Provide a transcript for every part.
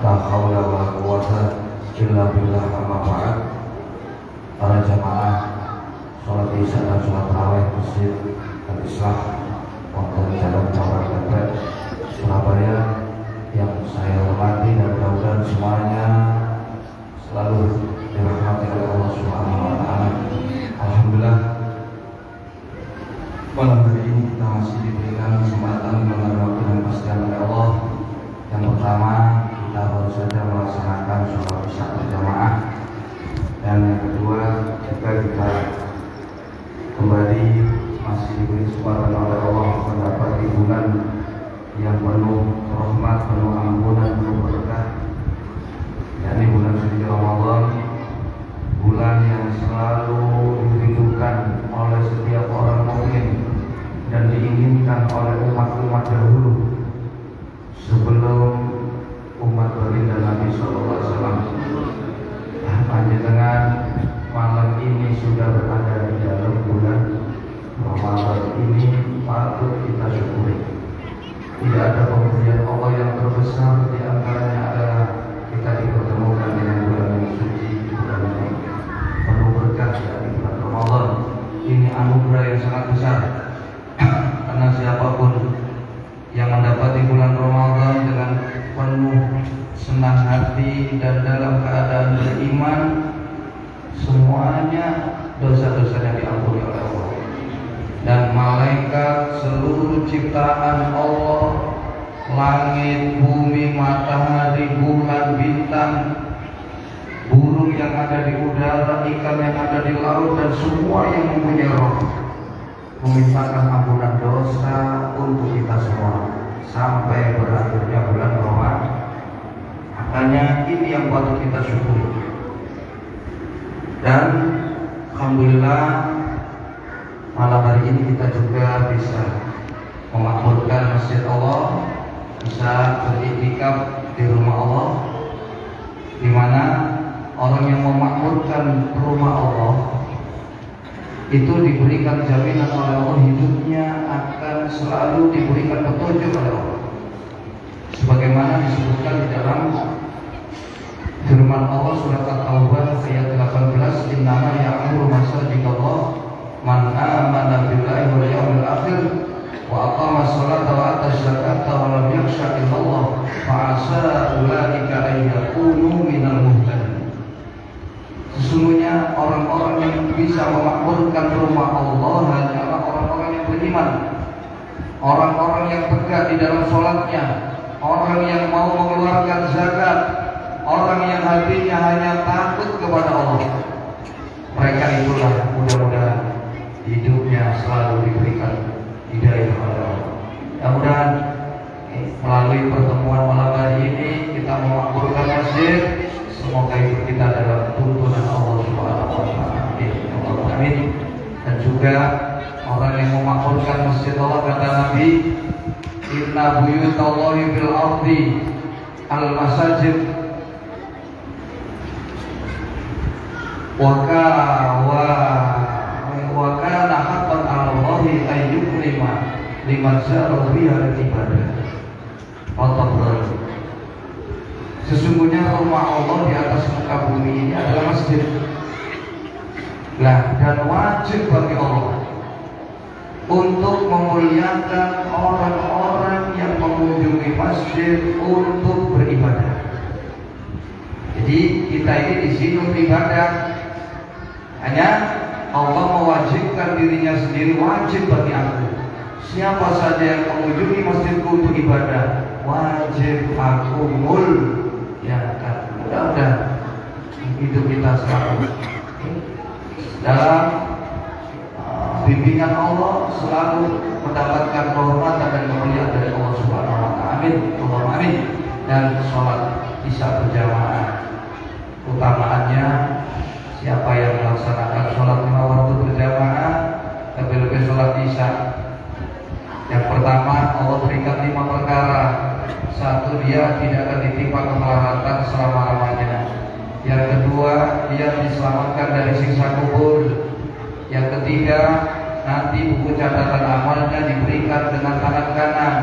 La haula wa la quwwata illa billah. Amma ba'd. Para jamaah sholat isya dan sholat tarawih Masjid Al-Islah wonten Jalan Tawar Depok, Surabaya yang saya hormati dan mudah-mudahan semuanya selalu dirahmati oleh Allah Subhanahu wa taala. Alhamdulillah, malam hari ini kita masih diberikan kesempatan mengenal dan pastian oleh Allah. Yang pertama, kita baru saja melaksanakan sholat isya berjamaah, dan yang kedua juga kita kembali masih diberi kesempatan oleh Allah mendapat bulan yang penuh rahmat, penuh ampunan, penuh berkah, yakni bulan suci Ramadan, bulan yang selalu dirindukan oleh setiap orang mukmin dan diinginkan oleh umat-umat dahulu sebelum umat baginda Nabi SAW. Panjenengan malam ini sudah berada di dalam bulan Ramadan ini, patut kita syukuri. Tidak ada pemberian Allah yang terbesar di antaranya adalah kita dipertemukan dengan bulan yang suci, bulan yang penuh berkah, yakni bulan Ramadan. Ini anugerah yang sangat besar. Karena siapapun yang mendapati bulan Ramadan dengan penuh senang hati dan dalam keadaan beriman, semuanya dosa-dosanya diampuni oleh Allah. Dan malaikat, seluruh ciptaan Allah, langit, bumi, matahari, bulan, bintang, burung yang ada di udara, ikan yang ada di laut, dan semua yang mempunyai roh, memintakan ampunan dosa untuk kita semua sampai berakhirnya bulan Ramadan. Makanya ini yang patut kita syukuri. Dan alhamdulillah malam hari ini kita juga bisa memakmurkan masjid Allah, bisa beriktikaf di rumah Allah, di mana orang yang memakmurkan rumah Allah itu diberikan jaminan oleh Allah, hidupnya akan selalu diberikan petunjuk oleh Allah, sebagaimana disebutkan di dalam firman Allah surat At-Taubah ayat 18, innama ya'muru masajidallah man amana billahi wal yawmil akhir wa aqama sholata wa ata zakata wa lam yakhsha illallah fa asa ulaika an yakunu minal muhtadin. Sesungguhnya orang-orang yang bisa memakmurkan rumah Allah hanyalah orang-orang yang beriman, orang-orang yang tegak di dalam sholatnya, orang yang mau mengeluarkan zakat, orang yang hatinya hanya takut kepada Allah. Mereka itulah mudah-mudahan hidupnya selalu diberikan hidayah oleh Allah. Mudah-mudahan melalui pertemuan malam hari ini kita memakmurkan masjid, semoga hidup kita dalam tuntunan Allah Subhanahu wa taala. Amin. Dan juga orang yang memakmurkan masjid Allah, kata Nabi, inna buyutallahi fil ardi al masajid wa kana haqqan 'ala Allahi an yukrima liman syara'a biha ibadah. Sesungguhnya rumah Allah di atas muka bumi ini adalah masjid. Dan wajib bagi Allah untuk memuliakan orang-orang yang mengunjungi masjid untuk beribadah. Jadi kita ini di sini beribadah. Hanya Allah mewajibkan dirinya sendiri, wajib bagi aku. Siapa saja yang mengunjungi masjidku untuk ibadah, wajib aku muliakan. Mudah-mudahan hidup kita selalu dalam bimbingan Allah, selalu mendapatkan kehormatan dan kemuliaan dari Allah Subhanahu wa taala. Amin. Allahumma amin. Dan sholat isya berjamaah, utamaannya siapa yang melaksanakan sholat lima waktu berjamaah, lebih-lebih sholat isya. Yang pertama, Allah berikan 5 perkara. 1, dia tidak akan ditimpa kemelaratan selama-lamanya. Yang kedua, dia diselamatkan dari siksa kubur. Yang ketiga, nanti buku catatan amalnya diberikan dengan tangan kanan.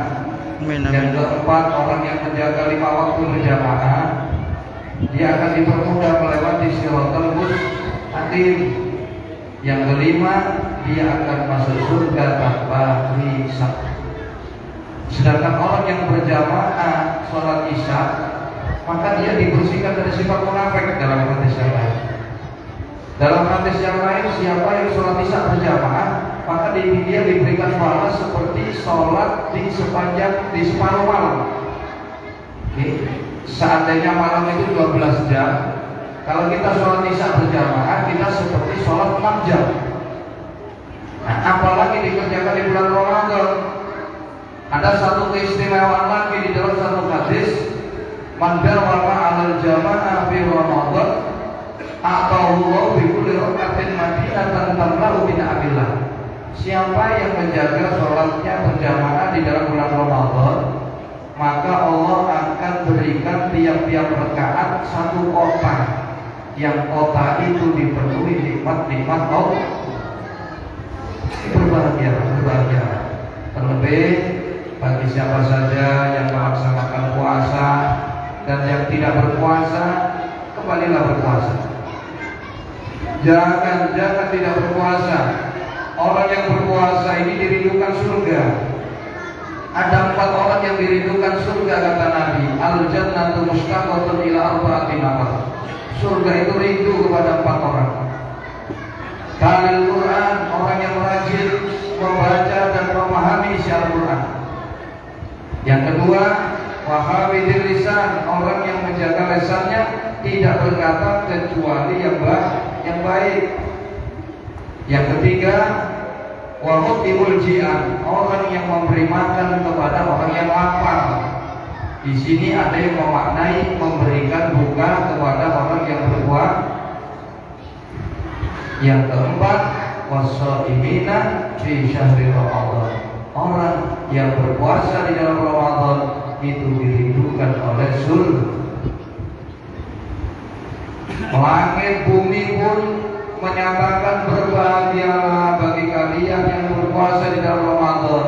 Yang keempat, orang yang menjaga 5 waktu berjamaah, dia akan dipermudah melewati Shiratal Mustaqim. Yang kelima, dia akan masuk surga tanpa hisab. Sedangkan orang yang berjamaah sholat isya, maka dia dibersihkan dari sifat munafik dalam hadis yang lain. Dalam hadis yang lain, siapa yang sholat isya berjamaah, maka dia diberikan pahala seperti sholat di separuh malam. Seandainya malam itu 12 jam, kalau kita sholat isya berjamaah, kita seperti sholat 6 jam. Nah, apalagi dikerjakan di bulan Ramadan. Ada satu keistimewaan lagi di dalam satu hadis, man darwama 'alal jamaah fi Ramadan atauhu bi kulli rak'atin madinatan tamlahu min abillah. Siapa yang menjaga sholatnya berjamaah di dalam bulan Ramadan, maka Allah akan berikan tiap-tiap rakaat satu kota, yang kota itu dipenuhi nikmat-nikmat Allah. Berbahagia. Terlebih bagi siapa saja yang melaksanakan puasa dan yang tidak berpuasa, kembalilah berpuasa. Jangan tidak berpuasa. Orang yang berpuasa ini dirindukan surga. Ada 4 orang yang dirindukan surga, kata Nabi. Al-jannatu mustaqatun ila arba'ati nafar. Surga itu rindu kepada 4 orang. Talil Quran, orang yang rajin membaca dan memahami isi Al-Quran. Yang kedua, wahamidir lisan, orang yang menjaga lisannya tidak berkata kecuali yang baik. Yang ketiga, wahutibul ji'an, orang yang memberi makan kepada orang yang lapar. Di sini ada yang memaknai memberikan buka kepada orang yang berpuasa. Yang keempat, wasaimina fi syahri Ramadan, orang yang berpuasa di dalam Ramadan itu dirindukan oleh surga. Langit bumi pun menyatakan berbahagialah bagi kalian yang berpuasa di dalam Ramadan.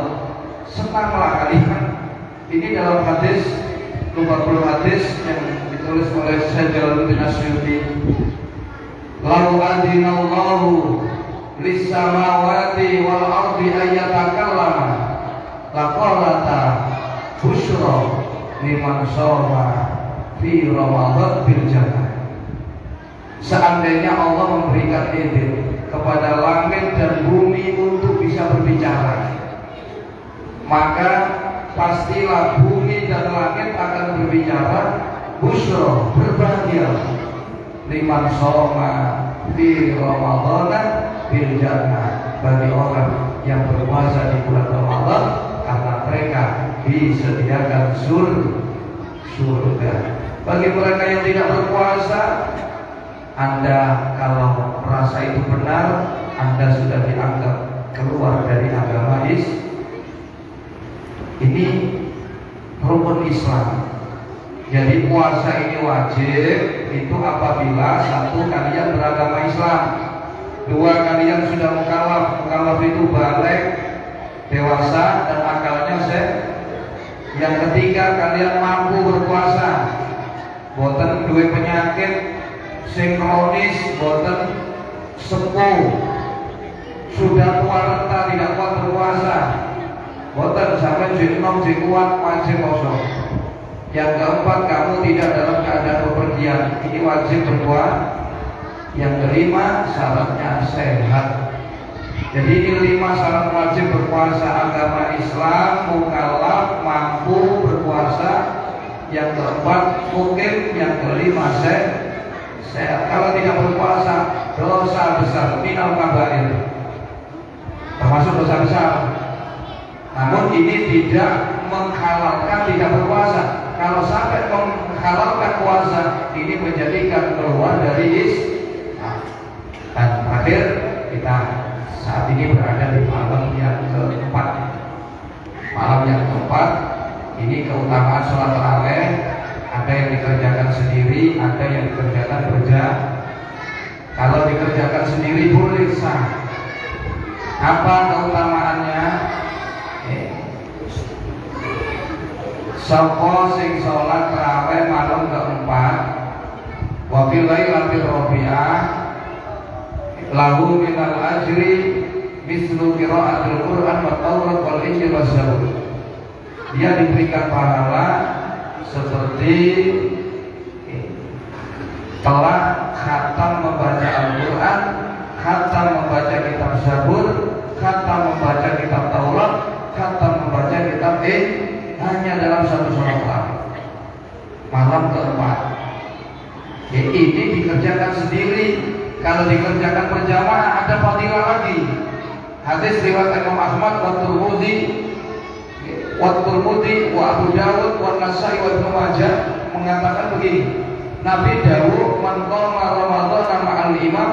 Senanglah kalian. Ini dalam hadis, 20 hadis yang ditulis oleh Syekh Jalaluddin Asyuti. Lau adzinallahu lis-samawati wal ardi ayyatakallama laqalata busyra liman shoma fi Ramadan bil jannah. Seandainya Allah memberikan izin kepada langit dan bumi untuk bisa berbicara, maka pastilah bumi dan langit akan berbicara, busyra, berbahagia, liman shoma fi Ramadan bil jannah, bagi orang yang berpuasa di bulan Ramadan, karena mereka disediakan surga. Bagi mereka yang tidak berpuasa, Anda kalau merasa itu benar, Anda sudah dianggap keluar dari agama ini rukun Islam. Jadi puasa ini wajib itu apabila 1, kalian beragama Islam, 2, kalian sudah mukallaf itu balik, dewasa dan akalnya sehat. Yang ketiga, kalian mampu berpuasa, boten duwe penyakit sinkronis, boten sepuh, sudah tua renta tidak kuat berpuasa, boten sampai jinom kuat wajib kosong. Yang keempat, kamu tidak dalam keadaan bepergian, ini wajib berpuasa. Yang kelima, syaratnya sehat. Jadi ini 5 syarat wajib berpuasa agama Islam: mukallaf, mampu berpuasa, yang keempat mukim, yang kelima sehat. Kalau tidak berpuasa, dosa besar, minal kabair, termasuk dosa besar. Namun ini tidak menghalalkan tidak berpuasa. Kalau sampai menghalalkan puasa, ini menjadikan keluar dari Islam. Dan terakhir, kita saat ini berada di malam yang keempat. Malam yang keempat ini keutamaan sholat tarawih. Ada yang dikerjakan sendiri, ada yang dikerjakan berjamaah. Kalau dikerjakan sendiri boleh sah. Apa keutamaannya? Sapa sing salat tarawih malam keempat wa fil lailatir rabi'ah lahu minal ajri mislu qiraatil Qur'an wa Taurat wal Injil wa Zabur. Dia diberikan pahala seperti telah khatam membaca Al-Quran, khatam membaca kitab Zabur, khatam membaca kitab Taurat, khatam membaca kitab hanya dalam satu sholat tarawih malam keempat. Ya, ini dikerjakan sendiri. Kalau dikerjakan berjamaah ada fadilah lagi. Hadis riwayat Imam Ahmad wa Tirmidzi wa Abu Dawud wa Nasai wa Ibnu Majah mengatakan begini. Nabi dawuh man qama Ramadan ma'al imam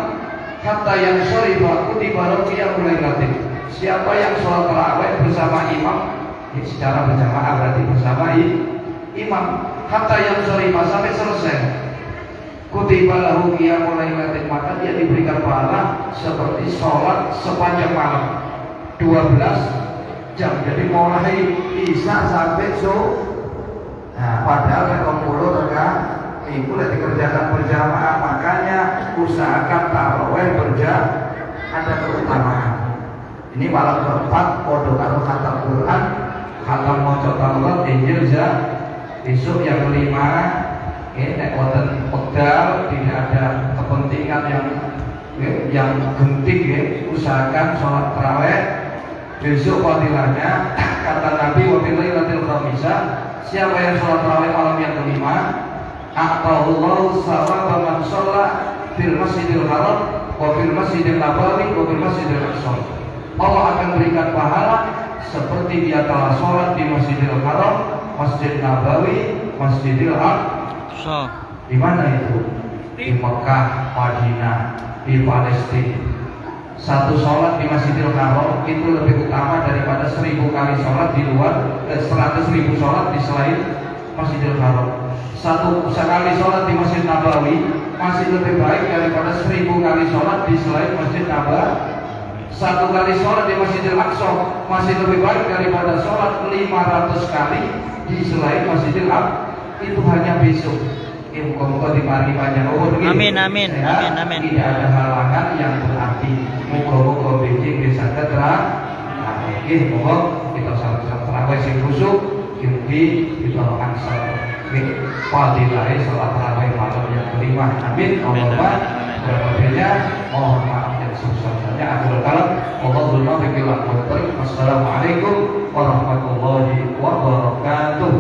hatta yansharifa kutiba lahu qiyamul lailatin. Siapa yang sholat tarawih bersama imam, secara berjamaah berarti bersama imam, hatta yansharifa sampai selesai, kutiba lahu qiyamul lailatin, maka dia diberikan pahala seperti sholat sepanjang malam 12 jam. Jadi mulai isya sampai nah, padahal kalau 10 rakaat itu sudah dikerjakan berjamaah. Makanya usahakan tarawih ada keutamaan. Ini malam keempat podo karo khatam Quran, khatam maca Taurat, Injil, besok yang kelima. Nek wonten pedal tidak ada kepentingan yang genting, usahakan sholat tarawih besok fadilahnya. Kata Nabi wa fil lailatil khamisah, siapa yang sholat tarawih malam yang kelima, a'tahullahu sawaba man shalla fil masjidil haram wa fil masjidil nabawi wa fil masjidil aqsa. Allah akan berikan pahala seperti dia telah sholat di Masjidil Haram, Masjid Nabawi, Masjidil Aqsa. Di mana itu? Di Mekah, Madinah, di Palestina. Satu sholat di Masjidil Haram itu lebih utama daripada 1000 kali sholat di luar, 100.000 sholat di selain Masjidil Haram. Satu sekali sholat di Masjid Nabawi masih lebih baik daripada 1000 kali sholat di selain Masjid Nabawi. Satu kali sholat di Masjidil Aqsa masih lebih baik daripada sholat 500 kali di selain Masjidil Aqsa. Itu hanya besok. Muka-muka diparingi panjang umur. Amin, amin, amin, amin. Tidak ada halangan yang berarti. Muka-muka bikin bisa terang. Moga kita sama-sama terawih sing khusyuk, ditolongkan salat. Fadilahnya sholat tarawih malam yang kelima. Amin. Allahumma berikutnya mohon maaf yang sebesar-besarnya. Akhirul kalam. Allahumma bikilah. Wassalamualaikum warahmatullahi wabarakatuh.